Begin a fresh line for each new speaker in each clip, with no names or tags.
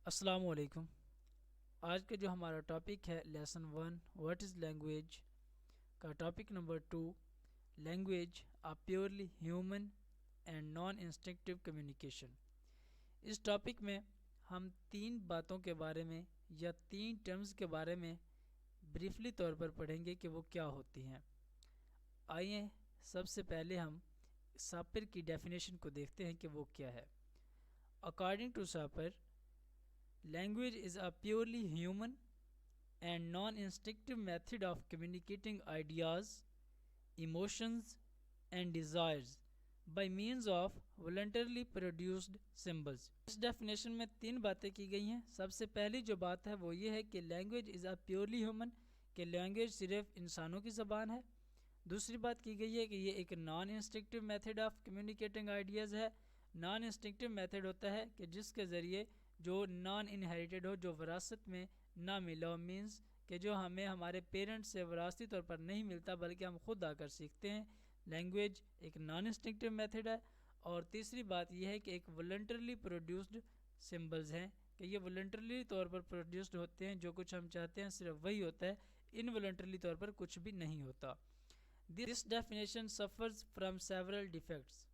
अस्सलाम वालेकुम। आज का जो हमारा टॉपिक है लेसन 1 व्हाट इज़ लैंग्वेज का topic number 2 language a purely human and non instinctive communication. इस टॉपिक में हम तीन बातों के बारे में या तीन टर्म्स के बारे में ब्रीफली तौर पर पढ़ेंगे कि वो क्या होती हैं। आइए सबसे पहले हम सापर की डेफिनेशन को देखते हैं कि वो क्या है। According to Sapir, language is a purely human and non-instinctive method of communicating ideas, emotions, and desires by means of voluntarily produced symbols। इस डेफिनेशन में तीन बातें की गई हैं। सबसे पहली जो बात है वो ये है कि language is a purely human, कि लैंग्वेज सिर्फ इंसानों की ज़बान है। दूसरी बात की गई है कि ये एक non instinctive method of communicating ideas है। नॉन इंस्टिंक्टिव मेथड होता है कि जिसके ज़रिए जो नॉन इनहेरिटेड हो, जो विरासत में ना मिला हो, मीन्स कि जो हमें हमारे पेरेंट्स से विरासती तौर पर नहीं मिलता बल्कि हम खुद आकर सीखते हैं। लैंग्वेज एक नॉन इंस्टिंक्टिव मेथड है। और तीसरी बात यह है कि एक वॉलंटरली प्रोड्यूस्ड सिंबल्स हैं कि ये वॉलंटरली तौर पर प्रोड्यूस्ड होते हैं। जो कुछ हम चाहते हैं सिर्फ वही होता है, इनवॉलंटरली तौर पर कुछ भी नहीं होता। This definition suffers from several defects.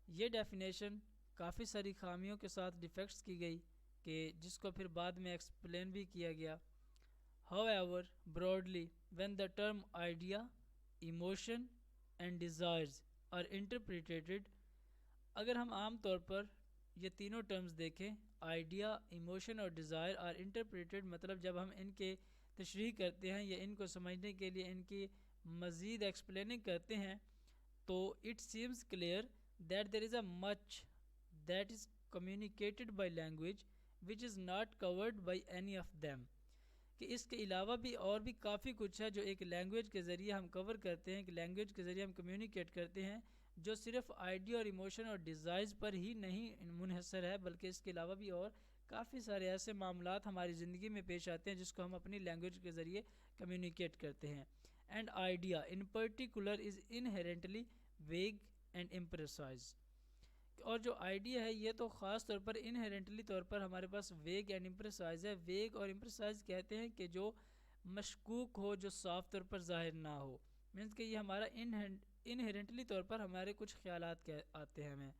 ये डेफिनेशन काफ़ी सारी खामियों के साथ डिफेक्ट्स की गई कि जिसको फिर बाद में एक्सप्लेन भी किया गया। However broadly when the term idea, emotion and desires are interpreted, अगर हम आम तौर पर ये तीनों टर्म्स देखें, आइडिया, इमोशन और डिज़ायर आर इंटरप्रिटेड, मतलब जब हम इनके तशरीह करते हैं या इनको समझने के लिए इनकी मज़ीद एक्सप्लेनिंग करते हैं, तो it seems clear that there is a much that is communicated by language which is not covered by any of them, कि इसके अलावा भी और भी काफ़ी कुछ है जो एक लैंग्वेज के ज़रिए हम कवर करते हैं, कि लैंग्वेज के ज़रिए हम कम्युनिकेट करते हैं, जो सिर्फ आइडिया और इमोशन और डिज़ायर्स पर ही नहीं मुनहसर है, बल्कि इसके अलावा भी और काफ़ी सारे ऐसे मामलात हमारी ज़िंदगी में पेश आते हैं जिसको हम अपनी लैंग्वेज के ज़रिए कम्युनिकेट करते हैं। And idea in particular is inherently वेग एंड इम्प्रेसाइज, और जो आइडिया है ये तो ख़ास तौर पर इनहेरेंटली तौर पर हमारे पास वेग एंड इम्प्रेसाइज है। वेग और इम्प्रेसाइज कहते हैं कि जो मशकूक हो, जो साफ तौर पर ज़ाहिर ना हो, मीन्स कि ये हमारा इनहेरेंटली तौर पर हमारे कुछ ख्यालात आते हैं हमें।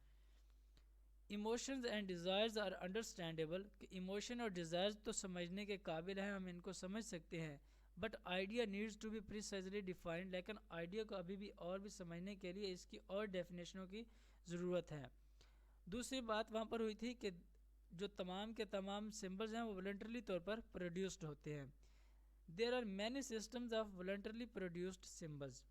Emotions and desires are understandable, कि इमोशन और डिज़ायर्स तो समझने के काबिल हैं, हम इनको समझ सकते हैं। But idea needs to be precisely defined, लेकिन आइडिया को अभी भी और भी समझने के लिए इसकी और डेफिनेशनों की ज़रूरत है। दूसरी बात वहाँ पर हुई थी कि जो तमाम के तमाम सिम्बल्स हैं वो वॉलंटरली तौर पर प्रोड्यूस्ड होते हैं। There are many systems of voluntarily produced symbols,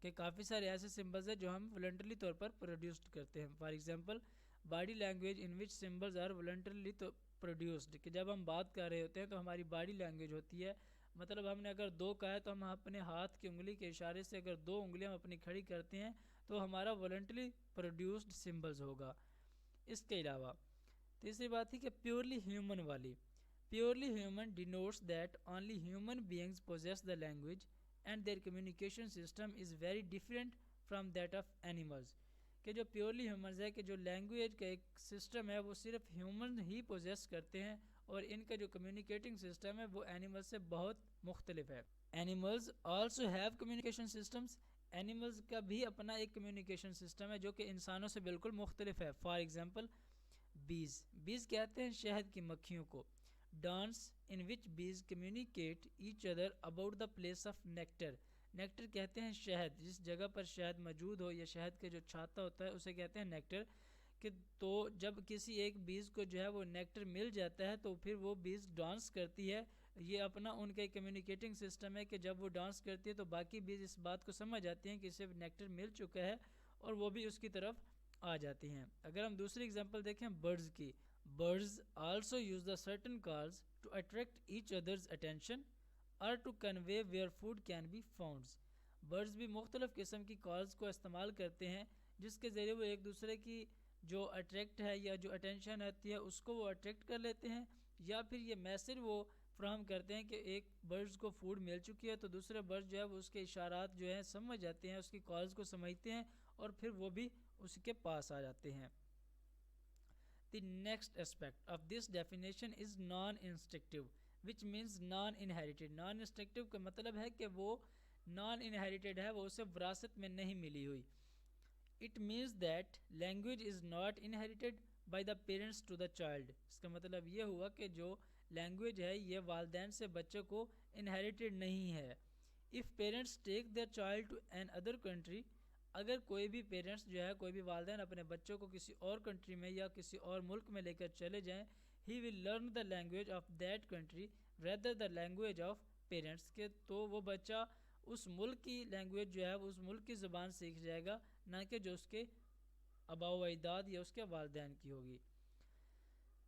कि काफ़ी सारे ऐसे सिम्बल्स हैं जो हम वॉलंटरली तौर पर प्रोड्यूस्ड करते हैं। For example body language in which symbols are voluntarily तो प्रोड्यूस्ड, कि जब हम बात कर रहे होते हैं तो हमारी बॉडी लैंग्वेज होती है, मतलब हमने अगर दो कहा है तो हम अपने हाथ की उंगली के इशारे से अगर दो उंगलियां हम अपनी खड़ी करते हैं तो हमारा वॉलंटरली प्रोड्यूस्ड सिम्बल्स होगा। इसके अलावा तीसरी बात थी कि प्योरली ह्यूमन वाली। Purely human denotes that only human beings possess the language and their communication system is very different from that of animals, कि जो प्योरली ह्यूमन्स है कि जो लैंग्वेज का एक सिस्टम है वो सिर्फ ह्यूमन ही पोजेस करते हैं, और इनका जो कम्युनिकेटिंग सिस्टम है वो एनिमल्स से बहुत मुख्तलिफ है। Animals also have communication systems, animals का भी अपना एक कम्युनिकेशन सिस्टम है जो कि इंसानों से बिल्कुल मुख्तलिफ है। फॉर एग्जाम्पल बीज कहते हैं शहद की मक्खियों को। डांस इन विच बीज communicate each other about the place of nectar, nectar कहते हैं शहद, जिस जगह पर शहद मौजूद हो या शहद के जो छाता होता है उसे कहते हैं नेक्टर। कि तो जब किसी एक बीज को जो है वो नेक्टर मिल जाता है तो फिर वो बीज डांस करती है। ये अपना उनका एक कम्युनिकेटिंग सिस्टम है कि जब वो डांस करती है तो बाकी बीज इस बात को समझ जाती हैं कि इसे नेक्टर मिल चुका है और वो भी उसकी तरफ आ जाती हैं। अगर हम दूसरी एग्जांपल देखें बर्ड्स की, birds also use the certain calls to attract each others attention or to convey where food can be found. Birds भी मुख्तलिफ किस्म की कॉल्स को इस्तेमाल करते हैं जिसके ज़रिए वो एक दूसरे की जो अट्रैक्ट है या जो अटेंशन आती है उसको वो अट्रैक्ट कर लेते हैं, या फिर ये मैसेज वो फ्राहम करते हैं कि एक बर्ड्स को फूड मिल चुकी है तो दूसरे बर्ड्स जो है वो उसके इशारात जो है समझ जाते हैं, उसकी कॉल्स को समझते हैं और फिर वो भी उसके पास आ जाते हैं। The next aspect of this definition is non-instinctive, which means non-inherited. Non-instinctive کا مطلب ہے کہ وہ non-inherited ہے, وہ اسے وراثت میں نہیں ملی ہوئی. It means that language is not inherited by the parents to the child. اس کا مطلب یہ ہوا کہ جو لینگویج ہے یہ والدین سے بچے کو انہیریٹڈ نہیں ہے. If parents take their child to another country, اگر کوئی بھی پیرنٹس جو ہے, کوئی بھی والدین اپنے بچوں کو کسی اور کنٹری میں یا کسی اور ملک میں لے کر چلے جائیں, he will learn the language of that country rather the language of parents, کہ تو وہ بچہ اس ملک کی لینگویج جو ہے اس ملک کی زبان سیکھ جائے گا, نہ کہ جو اس کے آباء و اجداد یا اس کے والدین کی ہوگی.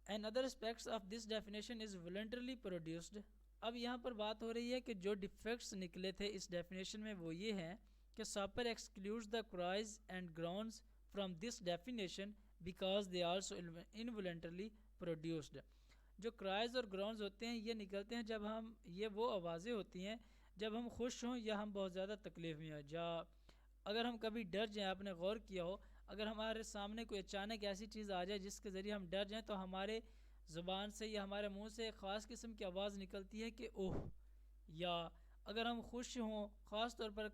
Another aspects of this definition is voluntarily produced. اب یہاں پر بات ہو رہی ہے کہ جو ڈیفیکٹس نکلے تھے اس ڈیفینیشن میں وہ یہ ہیں کہ Sapir excludes the cries and groans from this definition because they are also involuntarily produced. جو کرائز اور گراؤنز ہوتے ہیں یہ نکلتے ہیں جب ہم, یہ وہ آوازیں ہوتی ہیں جب ہم خوش ہوں یا ہم بہت زیادہ تکلیف میں ہوں, یا اگر ہم کبھی ڈر جائیں. آپ نے غور کیا ہو اگر ہمارے سامنے کوئی اچانک ایسی چیز آ جائے جس کے ذریعے ہم ڈر جائیں تو ہمارے زبان سے یا ہمارے منہ سے ایک خاص قسم کی آواز نکلتی ہے کہ اوہ. یا اگر ہم خوش ہوں, خاص طور پر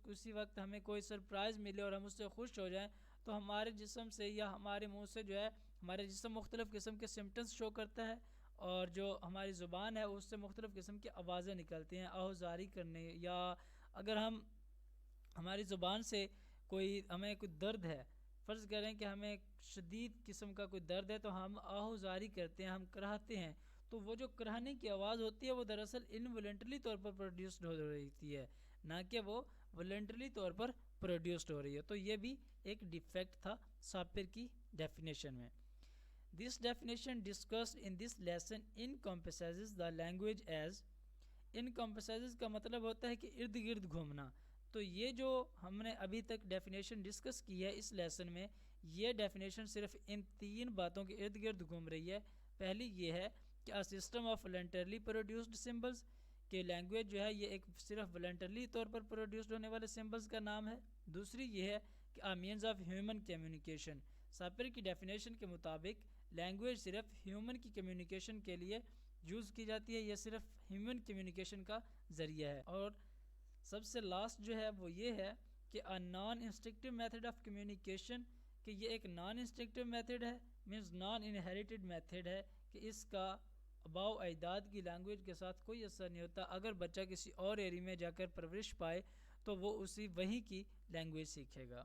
کسی وقت ہمیں کوئی سرپرائز ملے اور ہم اس سے خوش ہو جائیں تو ہمارے جسم سے یا ہمارے منہ سے جو ہے ہمارے جسم مختلف قسم کے سمٹمز شو کرتا ہے, اور جو ہماری زبان ہے اس سے مختلف قسم کی آوازیں نکلتی ہیں آہوزاری کرنے. یا اگر ہماری زبان سے ہمیں کوئی درد ہے, فرض کریں کہ ہمیں شدید قسم کا کوئی درد ہے تو ہم آہوزاری کرتے ہیں, ہم کراہتے ہیں, تو وہ جو کراہنے کی آواز ہوتی ہے وہ دراصل انوالنٹرلی طور پر پروڈیوسڈ ہو رہی ہے, نہ کہ وہ والنٹرلی طور پر پروڈیوسڈ ہو رہی ہے. تو یہ بھی ایک ڈیفیکٹ تھا ساپر کی ڈیفینیشن میں. This definition discussed in this lesson encompasses the language as. encompasses کا مطلب ہوتا ہے کہ ارد گرد گھومنا. تو یہ جو ہم نے ابھی تک ڈیفینیشن ڈسکس کی ہے اس لیسن میں, یہ ڈیفینیشن صرف ان 3 باتوں کے ارد گرد گھوم رہی ہے. پہلی یہ ہے کہ a system of voluntarily produced symbols, کہ لینگویج جو ہے یہ ایک صرف voluntarily طور پر پروڈیوسڈ ہونے والے سمبلز کا نام ہے. دوسری یہ ہے کہ a means of human communication. Sapir کی ڈیفینیشن کے مطابق لینگویج صرف ہیومن کی کمیونیکیشن کے لیے یوز کی جاتی ہے, یہ صرف ہیومن کمیونیکیشن کا ذریعہ ہے. اور سب سے لاسٹ جو ہے وہ یہ ہے کہ a non-instinctive method of communication, کہ یہ ایک نان انسٹنکٹیو میتھڈ ہے, مینز نان انہیریٹڈ میتھڈ ہے, کہ اس کا آباء و اجداد کی لینگویج کے ساتھ کوئی اثر نہیں ہوتا. اگر بچہ کسی اور ایریا میں جا کر پرورش پائے تو وہ وہیں کی لینگویج سیکھے گا.